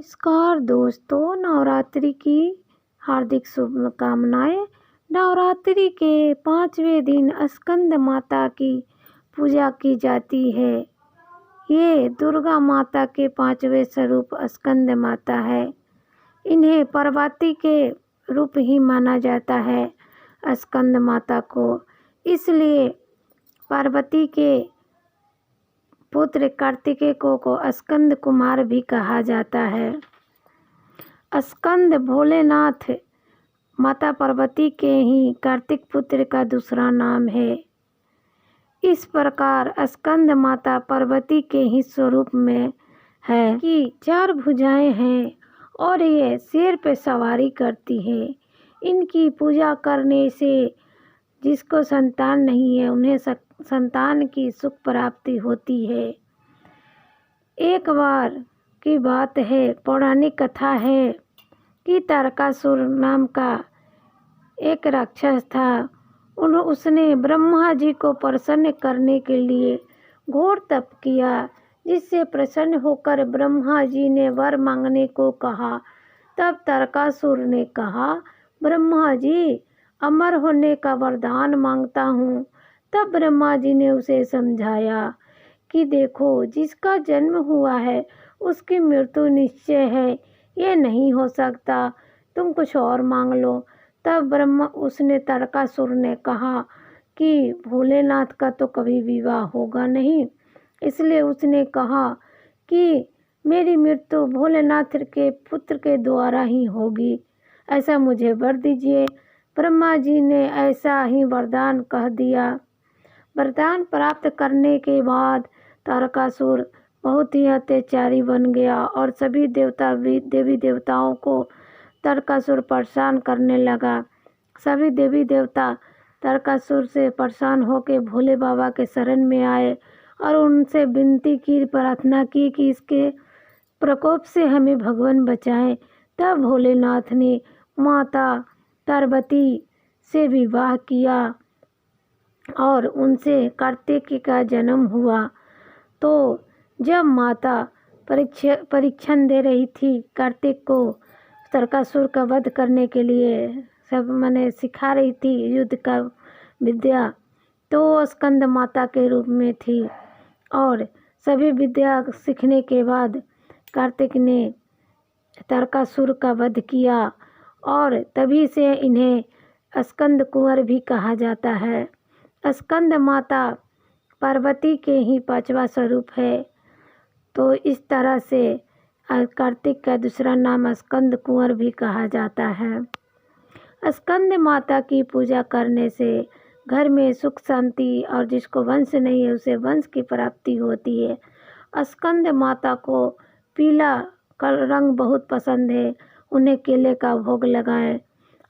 नमस्कार दोस्तों, नवरात्रि की हार्दिक शुभकामनाएं। नवरात्रि के 5वें दिन स्कंद माता की पूजा की जाती है। ये दुर्गा माता के 5वें स्वरूप स्कंद माता है। इन्हें पार्वती के रूप ही माना जाता है स्कंद माता को, इसलिए पार्वती के पुत्र कार्तिकेय को स्कंद कुमार भी कहा जाता है। स्कंद भोलेनाथ माता पार्वती के ही कार्तिक पुत्र का दूसरा नाम है। इस प्रकार स्कंद माता पार्वती के ही स्वरूप में है कि 4 भुजाएं हैं और ये शेर पे सवारी करती है। इनकी पूजा करने से जिसको संतान नहीं है उन्हें संतान की सुख प्राप्ति होती है। एक बार की बात है, पौराणिक कथा है कि तारकासुर नाम का एक राक्षस था। उसने ब्रह्मा जी को प्रसन्न करने के लिए घोर तप किया, जिससे प्रसन्न होकर ब्रह्मा जी ने वर मांगने को कहा। तब तारकासुर ने कहा, ब्रह्मा जी, अमर होने का वरदान मांगता हूँ। तब ब्रह्मा जी ने उसे समझाया कि देखो, जिसका जन्म हुआ है उसकी मृत्यु निश्चय है, ये नहीं हो सकता, तुम कुछ और मांग लो। तब उसने तारकासुर ने कहा कि भोलेनाथ का तो कभी विवाह होगा नहीं, इसलिए उसने कहा कि मेरी मृत्यु भोलेनाथ के पुत्र के द्वारा ही होगी, ऐसा मुझे वर दीजिए। ब्रह्मा जी ने ऐसा ही वरदान कह दिया। वरदान प्राप्त करने के बाद तारकासुर बहुत ही अत्याचारी बन गया और सभी देवी देवताओं को तारकासुर परेशान करने लगा। सभी देवी देवता तारकासुर से परेशान होकर भोले बाबा के शरण में आए और उनसे विनती की, प्रार्थना की कि इसके प्रकोप से हमें भगवान बचाएं। तब भोलेनाथ ने माता पार्वती से विवाह किया और उनसे कार्तिक का जन्म हुआ। तो जब माता परीक्षण दे रही थी कार्तिक को तारकासुर का वध करने के लिए, सब सिखा रही थी युद्ध का विद्या, तो स्कंद माता के रूप में थी। और सभी विद्या सीखने के बाद कार्तिक ने तारकासुर का वध किया और तभी से इन्हें स्कंद कुंवर भी कहा जाता है। स्कंद माता पार्वती के ही 5वां स्वरूप है। तो इस तरह से कार्तिक का दूसरा नाम स्कंद कुंवर भी कहा जाता है। स्कंद माता की पूजा करने से घर में सुख शांति और जिसको वंश नहीं है उसे वंश की प्राप्ति होती है। स्कंद माता को पीला रंग बहुत पसंद है, उन्हें केले का भोग लगाएं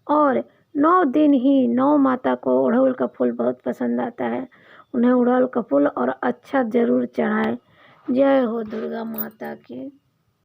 और 9 दिन ही 9 माता को अड़हुल का फूल बहुत पसंद आता है, उन्हें अड़हुल का फूल और अच्छा जरूर चढ़ाएं। जय हो दुर्गा माता की।